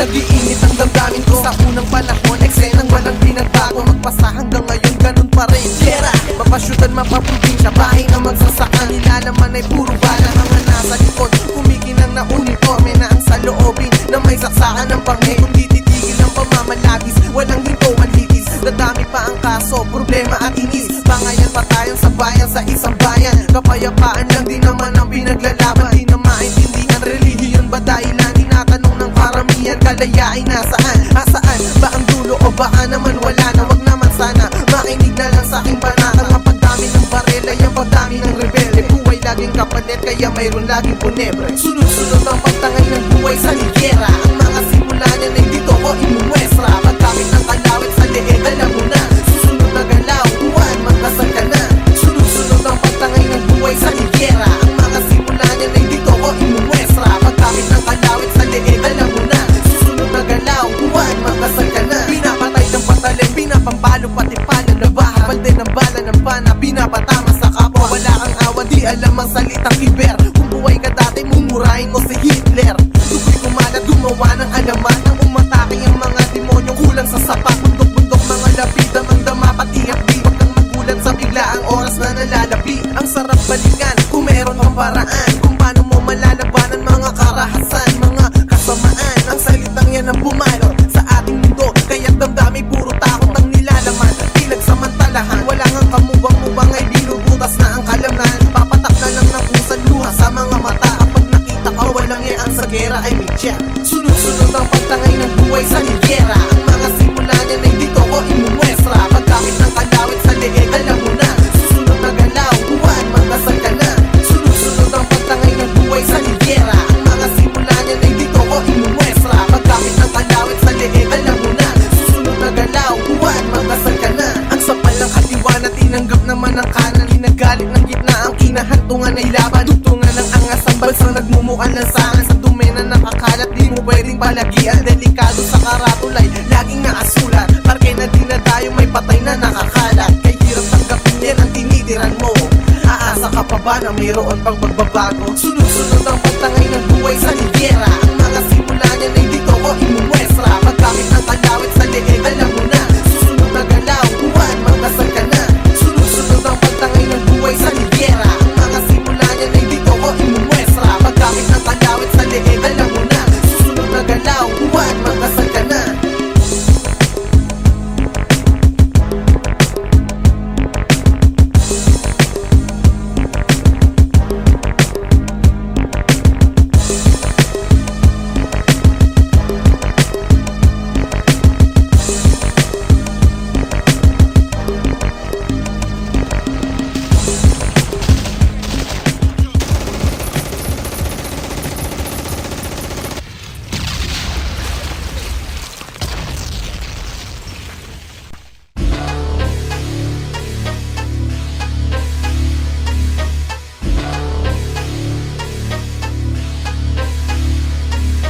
Nag-iinit ang damdamin ko sa unang panahon, eksenang walang pinagbago. Magpasa hanggang ngayon, ganun pa rin. Gera, mapasyutan, mapaprobinsya, bahay na magsasaka. Nilalaman ay puro bala, mga nasa likod kumikinang na uniforme na ang saloobin na may saksakan ng panghe. Kung di titigil ang pamamalabis, walang hinto manlitis. Dadami pa ang kaso, problema at inis. Bangayan pa tayong sa bayan, sa isang bayan. Kapayapaan lang din naman ang pinaglalaban. Di na maintindihan, relihiyon ba dahilan? Tinatanong ng karamihan, kalayain nasaan? Asaan ba ang dulo o baka naman wala na? Wag naman sana, makinig na lang sa aking banata. Ang pagdami ng barela, yung pagdami ng rebelde. Buhay laging kapalit, kaya mayroon laging punebre. Sunod-sunod ang pagtangay ng buhay sa ligera. Ang mga simula niyan ay dito ko imuwestra. Paggamit ng kalawit sa leeg, alam mo na. Susunod na galaw, buwan, magkasal ka na. Sunod-sunod ang pagtangay ng buhay sa ligera. Ang mga simula niyan ay dito ko imuwestra. Paggamit ng kalawit sa leeg, alam mo na. Susunod na galaw, buwan, magkasal ka na. Pinapatay ng patalim, pinapampalo pati pala na baha. Balde ng bala ng pana, pinapatama sa kapwa. Wala kang awa, di alam ang salitang iber. Kung buhay ka dati, mumurahin mo si Hitler. Tukoy kumalat, gumawa ng alaman. Ang umatake ang mga demonyo, kulang sa sapat. Bundok-bundok, mga lapida, mandama, pati hapdi. Huwag kang magulat sa bigla ang oras na nalalabi. Ang sarap balikan, kung meron kang paraan. Kung paano mo malalabanan mga karahasan, mga kasamaan. Ang salitang yan ang bumalot sa ating mundo, kaya't damdami puro takot ang nilalaman. Pinagsamantalahan, wala ngang kamubang-mubang ay binubutas na ang kalamnan. Papatak na lang ng pusan luha sa mga mata. Kapag nakita ka walang ang sa gera ay may check. Sunod-sunod ang pagtangay ng buhay sa ligera. Ang mga simula niyan ay dito ko imuwestra. Paggamit ng kalawit sa leeg, alam mo na. Susunod na galaw, buwan, magkasal ka na. Sunod-sunod ang pagtangay ng buhay sa ligera. Ang mga simula niyan ay dito ko imuwestra. Paggamit ng kalawit sa leeg, alam mo na. Susunod na galaw, buwan, magkasal ka na. Ang sapal ng katiwa na tinanggap naman ang kanan. Hinagalit ng gitna ang kinahantungan ay laban. Tugtungan ng angas ang bansang nagmumukan ng sangan. Sa tumena ng akalat, di mo pwedeng palagian. Delikado sa karatulay, laging naasulat. Parke na dinadayo, may patay na nakakalat. Kay hirap tanggapin yan ang tinitiran mo. Aasa ka pa ba na mayroon pang pagbabago? Sunod-sunod ang pagtangay ng buhay sa ligera. Ang mga simula niyan ay dito ko imuwestra. Paggamit ng kalawit sa leeg, alam mo na. Susunod na galaw, buwan, magkasal ka na. Sunod-sunod ang pagtangay ng buhay sa ligera. Ang mga simula niyan ay dito ko imuwestra. Paggamit ng kalawit sa leeg, alam mo na. Susunod na galaw, buwan, magkasal ka na.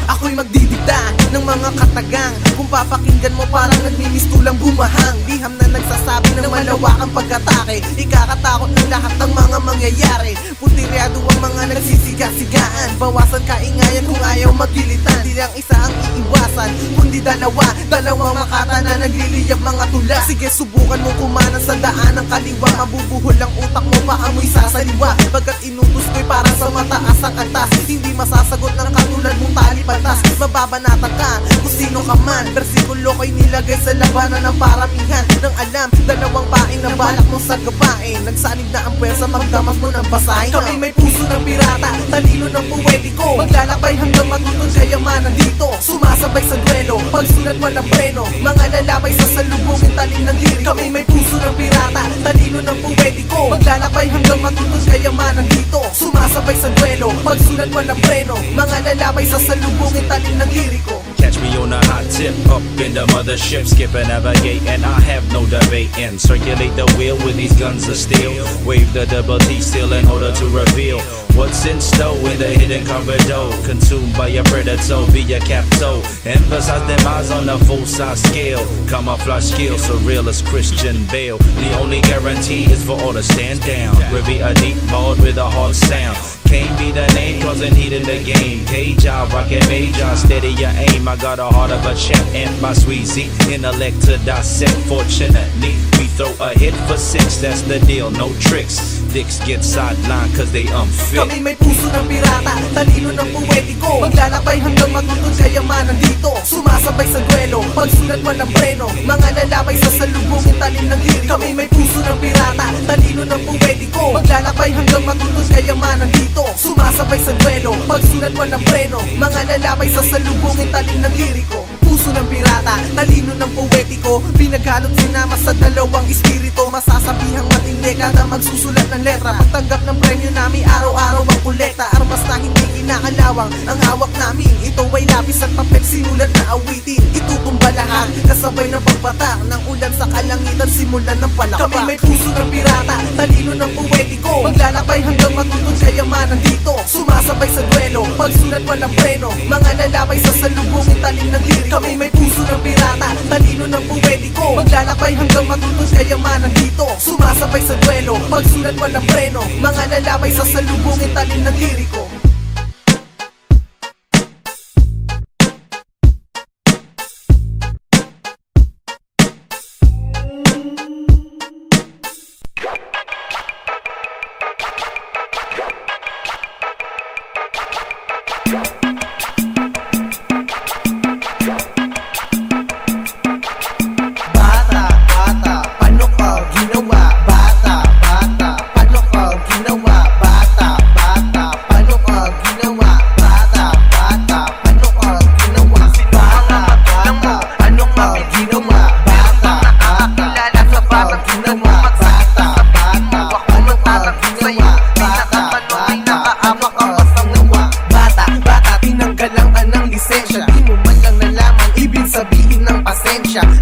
Ako'y magdidikta ng mga katagang. Kung papakinggan mo parang nagmimistulang bumahang. Liham na nagsasabi ng malawak ang pag-atake. Ikakatakot ng lahat ng mga mangyayari. Putiryado ang mga nagsisiga-sigaan. Bawasan kaingayan kung ayaw magilitan. Di lang isa ang iiwasan, kundi dalawa. Dalawang makata na nagliliyab mga tula. Sige subukan mo kumanan sa daan ng kaliwa. Mabubuhol ang utak mo, baka mo'y sasaliwa. Pagkat inutos ko'y para sa mataas ang antas. Hindi masasagot ng katulad mong talipatas. Mababanatan ka kung sino ka man. Versikulo ko'y nilagay sa labanan ng paramihan. Nang alam, dalawang paing na balak mong sagapain. Nagsanib na ang pwersa, magdamas mo ng basahin. Kami may puso ng pirata, talino ng puwediko. Maglalakbay hanggang matutong kayamanan dito. Sumasabay sa duelo, pagsulat walang preno. Mga lalabay sa salubungin, talim ng lirik. Kami may puso ng pirata, talino ng puwediko. Maglalakbay hanggang matutong kayamanan dito. Sumasabay sa duelo, pagsulat walang preno. Mga lalabay sa salubungin, talim ng liriko. Catch me on a hot tip, up in the mothership, skip and navigate, and I have no debating. Circulate the wheel with these guns of steel. Wave the double T still in order to reveal What's in store in the hidden corridor? Consumed by a predator, be a capto. Emphasize them eyes on a full-size scale. Camouflage skills, so real as Christian Bale. The only guarantee is for all to stand down. Revy a deep ball with a hard sound. Can't be the name, causing heat in the game. Cage out, rocket major, steady your aim. I got a heart of a champ and my Sweezy. Intellect to dissect, fortunately. We throw a hit for 6, that's the deal, no tricks. Dicks get sidelined cause they unfit. Kami may puso ng pirata, talino ng puwetiko. Maglalakbay hanggang matutod kayamanan dito. Sumasabay sa duelo, pagsulat walang preno. Mga lalabay sa salubungin talim ng liriko. Kami may puso ng pirata, talino ng puwetiko. Maglalakbay hanggang matutod kayamanan dito. Sumasabay sa duelo, pagsulat walang preno. Mga lalabay sa salubungin talim ng liriko. Puso ng pirata, talino ng poetiko. Pinaghalot sinama sa dalawang espiritu. Masasabihang matindi kada magsusulat ng letra. Pagtanggap ng premyo namin, araw-araw ang kolekta. Armas na hindi kinakalawang ang hawak namin. Ito ay lapis at papel, sinulat na awitin. Itutumba lahat, kasabay ng pagbatak ng ulan sa kalangitan, simulan ng palakpak. Kami may puso ng pirata, talino ng poetiko. Maglalakbay hanggang matutod kayamanan dito. Sumasabay sa duelo, pagsulat walang preno. Mga lalabay sa salubungin talim ng liriko. Kami may puso ng pirata, talino ng poetiko. Maglalakbay hanggang matutod kayamanan dito. Sumasabay sa duelo, pagsulat walang preno. Mga lalabay sa salubungin talim ng liriko.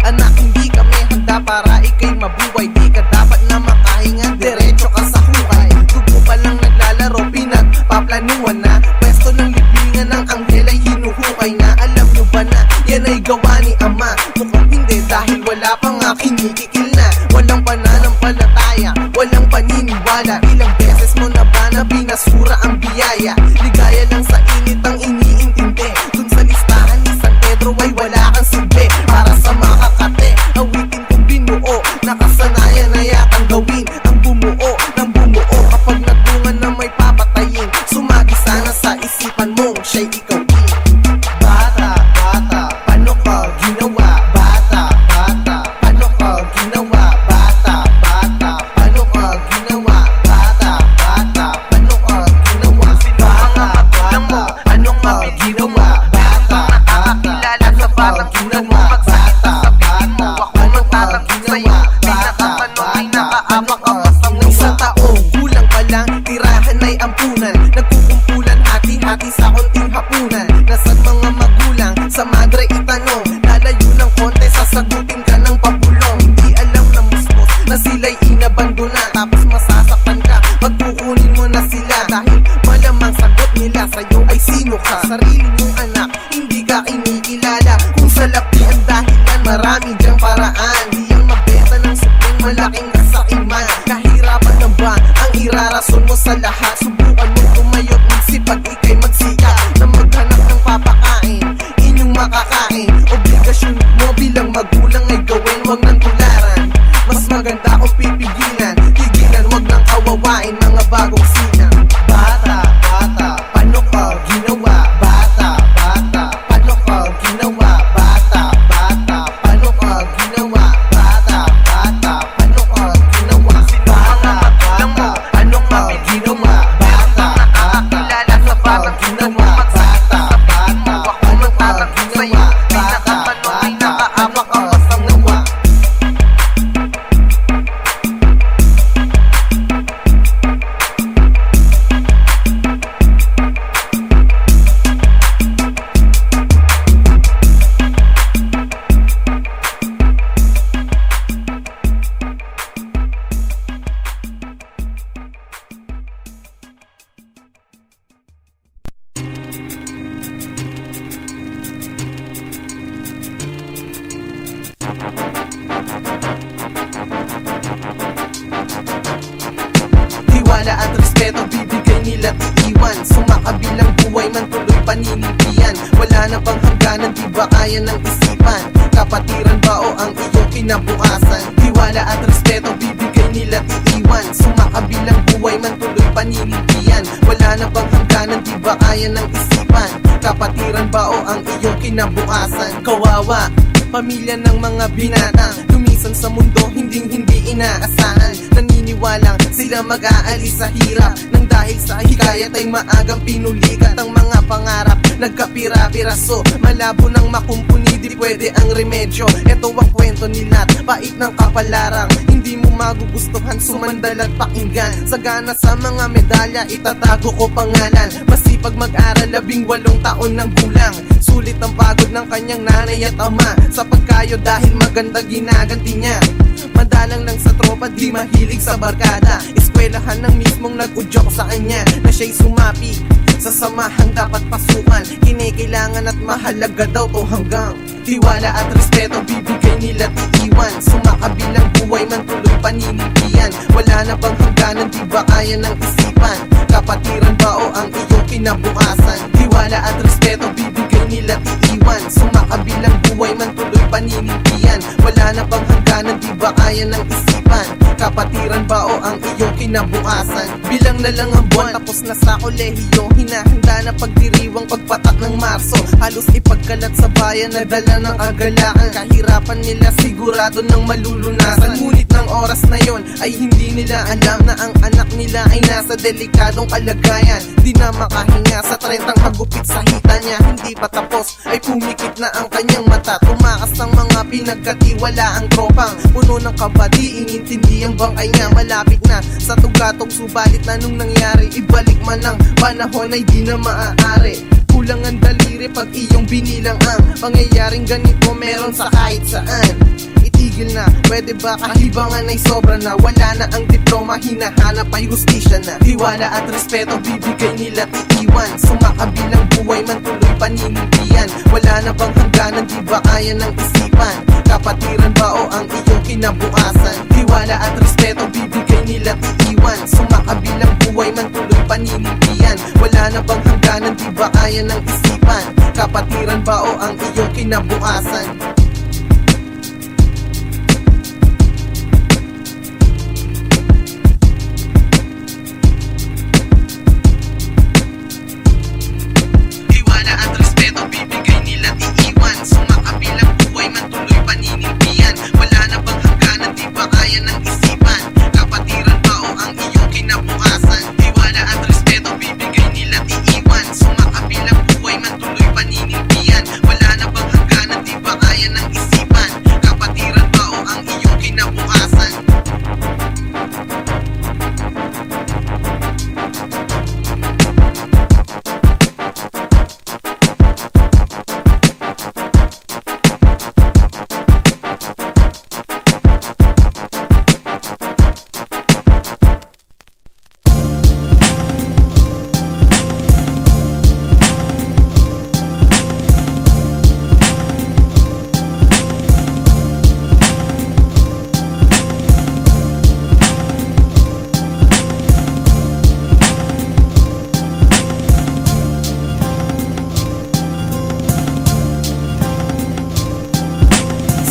Anak, hindi kami handa para ikay mabuhay. Di ka dapat na makahinga, diretso ka sa hukay. Tubo pa lang naglalaro, pinagpaplanuhan na. Pwesto ng libingan ng anghel ay hinuhukay na. Alam nyo ba na, yan ay gawa ni Ama? Mukhang hindi dahil wala pang kinikikil na. Walang pananampalataya, walang paniniwala. Ilang beses mo na ba na binasura ang biyaya? Ligaya lang sa init ang iniintindi. Dun sa listahan ni San Pedro ay wala kang silbi. Para sa makakate, awitin kong binuo. Nakasanayan na yatang gawin ang bumuo ng bumuo. Kapag nagbunga na may papatayin, sumagi sana sa isipan mong siya'y ikaw din. Bata, bata, paano ka ginawa? Bata, bata, paano ka ginawa? Bata, bata, paano ka ginawa? Bata, bata, paano ka ginawa? Bata, bata, ano ka ginawa? Bata, bata, ano ka ginawa? Isang taong kulang pa lang, tirahan ay ampunan. Nagkukumpulan hati-hati sa konting hapunan. Nasaan mga magulang, sa madre itanong. Lalayo ng konti, sasagutin ka ng pabulong. Hindi alam na musmos na sila'y inabandona. Tapos masasaktan ka, pagkukunin mo na sila. Dahil malamang sagot nila sa'yo ay sino ka. Sarili mong anak, hindi ka kinikilala. Kung salapi ang dahilan, marami dyang paraan. Di ang mabenta ng supling, malaking kasakiman. Kahirapan na ba ang irarason mo sa lahat? Subukan mo tumayot, magsipag, ikay magsikap na maghanap ng papakain, inyong makakain. Obligasyon mo bilang magulang ay gawin, wag nang tularan. Mas maganda kung pipigilan, tigilan, wag nang kawawain mga bagong sinang. Bata, bata, paano ka ginawa? Bata, bata, paano ka ginawa? Bata, bata, paano ka ginawa? Bata, bata, paano ka ginawa? Bata, bata, ano ka ginawa? Bata, bata, ano ka ginawa? Bata, bata, ano ka ginawa? Bata, bata, ano ka ginawa? paninindigan. Wala na bang hangganan, di ba kaya ng isipan? Kapatiran ba o ang iyong kinabukasan? Tiwala at respeto bibigay nila iiwan. Sumakabilang buhay man tuloy paninindigan. Wala na bang hangganan, di ba kaya ng isipan? Kapatiran ba o ang iyong kinabukasan? Kawawa pamilya ng mga binata, lumisan sa mundo hindi inaasahan. Naniniwalang sila mag-aalis sa hirap, nang dahil sa hikayat ay maagang pinulikat ang mga pangarap. Nagkapira-piraso, malabo ng makumpuni, di pwede ang remedyo. Ito ang kwento nila't pait ng kapalarang, hindi mo magugustuhan, sumandal at pakinggan. Sagana sa mga medalya, itatago ko pangalan. Masipag mag-aral, 18 taon ng gulang. Sulit ang pagod ng kanyang nanay at ama sa pagkayo dahil maganda ginaganti niya. Madalang lang sa tropa, di mahilig sa barkada. Eskwelahan ng mismong nag-udyok sa kanya na siya'y sumapi sa samahang dapat pasukan. Kinikailangan at mahalaga daw to hanggang tiwala at respeto bibigay nila iiwan. Sumakabilang buhay man tuloy paninindigan. Wala na bang hangganan, di ba kaya ng isipan? Kapatiran ba o ang iyong kinabukasan? Tiwala at respeto bibigay nila iiwan. Sumakabilang buhay man tuloy paninindigan. Wala na bang hangganan, di ba kaya ng isipan? Kapatiran ba o ang iyong kinabukasan? Bilang na lang ang buwan, tapos na sa kolehiyo. Hinahanda na pagdiriwang pagpatak ng Marso. Halos ipagkalat sa bayan na dala ng kagalakan. Kahirapan nila sigurado ng malulunasan. Ngunit ng oras na yon ay hindi nila alam na ang anak nila ay nasa delikadong kalagayan. Di na makahinga sa 30 hagupit sa hita niya. Hindi pa tapos ay pumikit na ang kanyang mata. Tumakas ang mga pinagkatiwalaang tropang puno ng kaba, di inintindi ang bangkay niya. Malapit na sa tugatog, subalit na nung nangyari, ibalik man ang panahon ay di na maaari. Kulang ang daliri pag iyong binilang ang pangyayaring ganito meron sa kahit saan. Itigil na, pwede ba kalibangan ay sobra na? Wala na ang diploma, hinahanap ay hustisya na. Tiwala at respeto bibigay nila iiwan. Sumakabilang buhay man tuloy paninindigan. Wala na bang hangganan, di ba kaya ng isipan? Kapatiran ba o ang iyong kinabukasan? Tiwala at respeto bibigay nila iiwan. Sumakabilang buhay man tuloy paninindigan. Wala na bang hangganan, di ba kaya ng isipan? Kapatiran ba o ang iyong kinabukasan?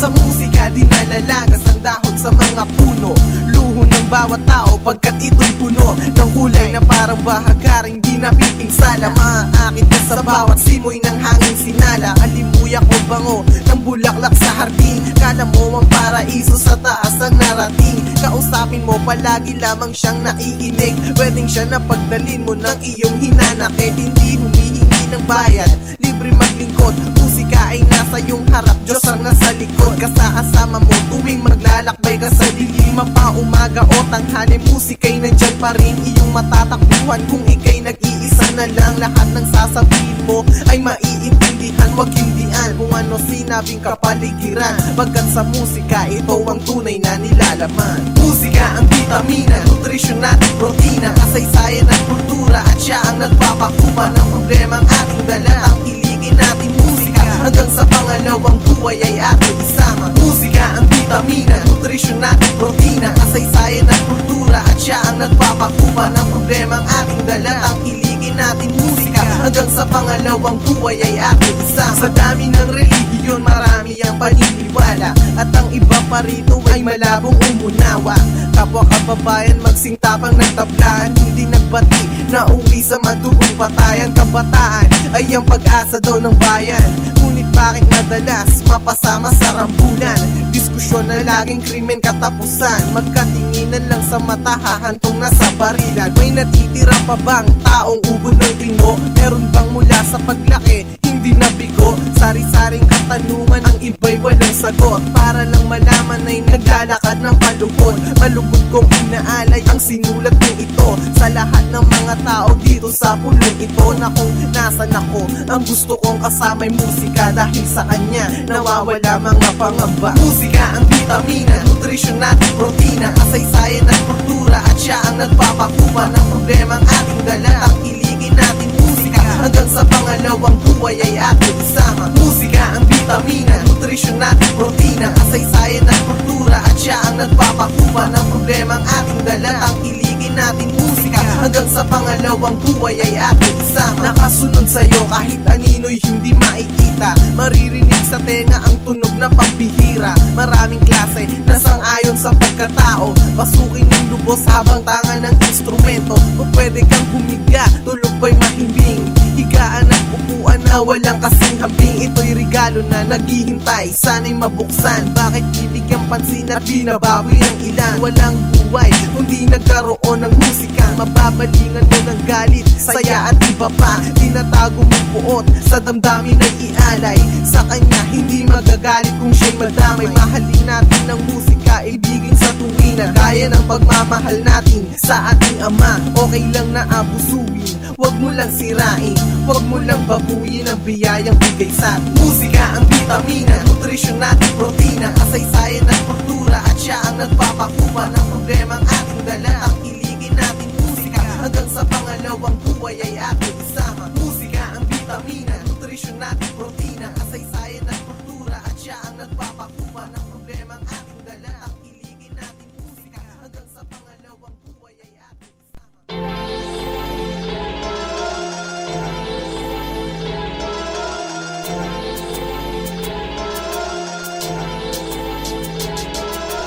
Sa musika dinalalagas ang dahon sa mga puno. Luho ng bawat tao pagkat ito'y puno ng kulay na parang bahagaring di napipinsala. Maaakit ka sa bawat simoy ng hangin sinala. Alimuyak o bango ng bulaklak sa hardin. Kala mo ang paraiso sa taas ang narating. Kausapin mo palagi lamang siyang naiinig. Pwedeng siya na pagdalin mo ng iyong hinanakit. Hindi humihingi ng bayad, libre maglingkod. Musika ay nasa iyong harap, Diyos ang nasa likod. Kasama mo tuwing maglalakbay ka sa dilim. Pa umaga o tanghali, musika'y nandyan pa rin. Iyong matatakbuhan kung ika'y nag-iisa na lang. Lahat ng sasabihin mo ay maiintindihan. Huwag hindian kung ano sinabing kapaligiran. Pagkat sa musika, ito ang tunay na nilalaman. Musika ang vitamina, nutrisyon at protina, kasaysayan at kultura, at siya ang nagpapakupa ng problemang ating dala. Ang iligin natin musika hanggang sa pangalawang buhay ay ating isama. Musika ang vitamina, nutrisyon at protina, kasaysayan at kultura, at siya ang nagpapakupa ng problemang ating dala. Ang iligin natin musika hanggang sa pangalawang buhay ay aking isama. Sa dami ng relihiyon marami ang paniniwala, at ang iba pa rito ay malabong umunawa. Kapwa kababayan magsingtapang nagtablaan, hindi nagbati na uwi sa madugong patayan. Kabataan ay ang pag-asa daw ng bayan, ngunit bakit madalas mapasama sa rambulan? Diskusyon na laging krimen katapusan, magkatinginan lang sa mata hahantong na sa barilan. May natitira pa bang taong ubod ng tingo? Meron bang mula sa paglaki hindi nabigo? Sari-saring katanungan, ang iba'y walang sagot, para lang malaman ay naglalakad ng palugod. Malugod kong inaalay ang sinulat ng ito sa lahat ng mga tao dito sa pulong ito, na kung nasan ako, ang gusto kong kasama'y musika. Dahil sa kanya nawawala mga pangamba. Musika ang vitamina, nutrisyon natin protina, kasaysayan at kultura, at siya ang nagpapakuha ng problemang ating dala. Tangkiligin natin musika hanggang sa pangalawang buhay ay ating isama. Musika ang vitamina, nutrisyon natin protina, kasaysayan at kultura, at siya ang nagpapakuha ng problemang ating dala. Tangkiligin natin musika hanggang sa pangalawang buhay ay ating isama. Nakasunod sa'yo kahit anino'y hindi makikita, maririnig sa tenga ang tunog na pagbihira. Maraming klase na sang-ayon sa pagkatao, pasukin ng lubos habang tanga ng instrumento. O pwede kang humiga, tulog ba'y mahimbing, higaan at upuan na walang kasing hambing. Ito'y regalo na naghihintay, sana'y mabuksan. Bakit bibigyan pansin at binabawi ang ilan? Walang buhay kundi nagkaroon ng musika, mababalingan mo ng galit, saya at iba pa. Tinatago mong buot sa damdamin ay ialay, sa kanya hindi magagalit kung siya'y madamay. Mahalin natin ang musika, ibigin sa tuwina, gaya ng pagmamahal natin sa ating ama. Okay lang na abusuin, wag mo lang sirain, wag mo lang babuyin ang biyayang bigay sa atin. Musika ang vitamina, nutrisyon natin protina, kasaysayan at kultura, at siya ang nagpapakuha ng problemang ating dala. Tangkiligin natin musika hanggang sa pangalawang buhay ay ating isama. Musika ang vitamina, nutrisyon natin protina, kasaysayan at kultura, at siya ang nagpapakuha ng problemang ating dala. Tangkiligin natin musika hanggang sa pangalawang buhay ay ating isama.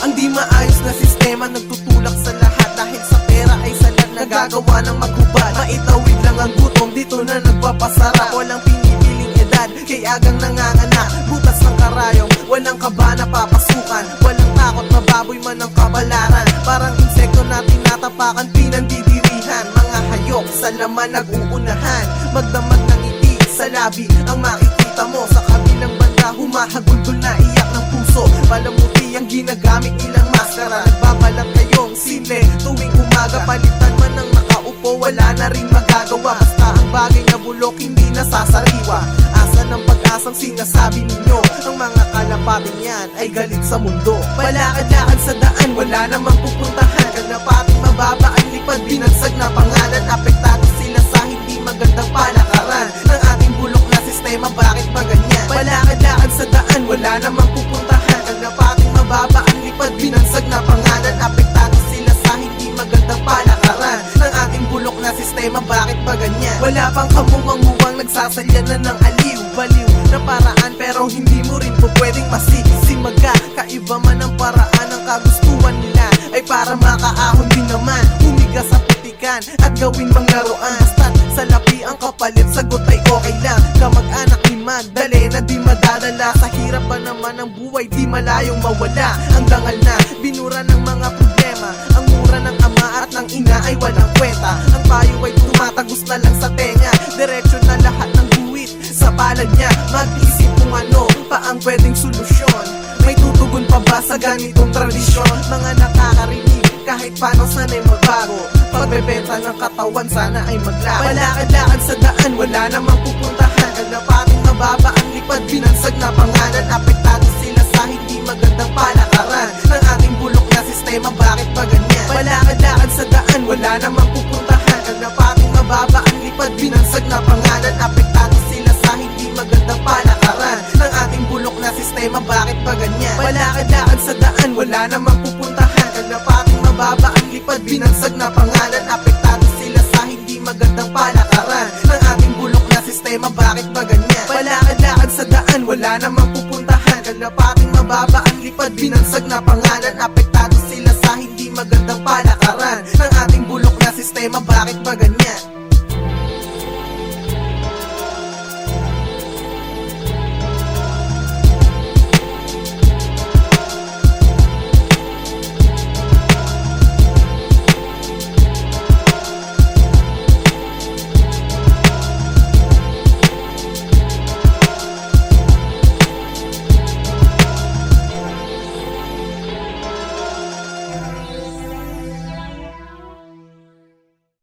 Ang di maayos na sistema nagtutulak sa lahat, dahil sa pera ay salat nagagawa ng maghubad. Maitawid lang ang gutom, dito na nagpapasarap. Walang pinipiling edad, kay agang nanganganak. Butas ng karayong, walang kaba na papasukan. Walang takot, mababoy man ang kabalaran. Parang insekto na tinatapakan, pinandidirihan. Mga hayop sa laman nag-uunahan, magdamag ng ngiti sa labi ang makikita mo. Sa kabilang banda humahagulgol na iyak ng puso, palamuti ang ginagamit nilang maskara. Nagbabalat kayong simple tuwing umaga, palitan man ng nakaupo, wala na rin magagawa. Basta ang bagay na bulok hindi nasasariwa. Asan ang pag-asang sinasabi ninyo? Ang mga kalapating yan ay galit sa mundo. Palakad-lakad sa daan, wala namang pupuntahan. Kalapating mababa ang lipad, binagsag na pangalan. Apektado sila sa hindi magandang palakaran ng ating bulok na sistema. Bakit ba ganyan? Palakad-lakad sa daan, wala namang pupuntahan. Kalapating mababa ang lipad, binagsag na pangalan. Apektado sila sa hindi magandang palakaran ng ating bulok na sistema. Bakit ba ganyan? Wala pang kamuwang-muwang, nagsasalya na ng aliw, baliw na paraan, pero hindi mo rin po pwedeng masisimaga. Kaiba man ang paraan, ang kagustuhan nila ay para makaahon din naman. Humiga sa putikan at gawin mang laruan, basta't sa lapi ang kapalit, sagot ay okay lang. Kamag-anak ni Magdalena di madadala, sa hirap pa naman ang buhay di malayong mawala. Ang dangal na binura ng mga problema, ang mura ng ama at ng ina ay walang kwenta. Ang payo ay tumatagos na lang sa tenga, diretsyo na lahat ng guwit sa palad niya. Mag-isip kung ano pa ang pwedeng solusyon, may tutugon pa ba sa ganitong tradisyon? Mga nakakarinig kahit paano sana'y magbago, pagbebenta ng katawan sana ay maglago. Palakad-lakad sa daan, wala namang pupuntahan. Kalapating mababa ang lipad, binagsag na pangalan. Apektado sila sa hindi magandang palakaran ng ating bulok na sistema. Bakit ba ganyan? Palakad-lakad sa daan, wala namang pupuntahan. Kalapating mababa ang lipad, binagsag na pangalan. Apektado sila sa hindi magandang palakaran ng ating bulok na sistema. Bakit ba ganyan? Palakad-lakad sa daan, wala namang pupuntahan. Kalapating mababa ang lipad, binagsag na pangalan. Apektado sila sa hindi magandang palakaran ng ating bulok na problema, bakit ba ganyan? Palakad-lakad sa daan, wala namang pupuntahan. Kalapating mababa ang lipad, binansag na pangalan.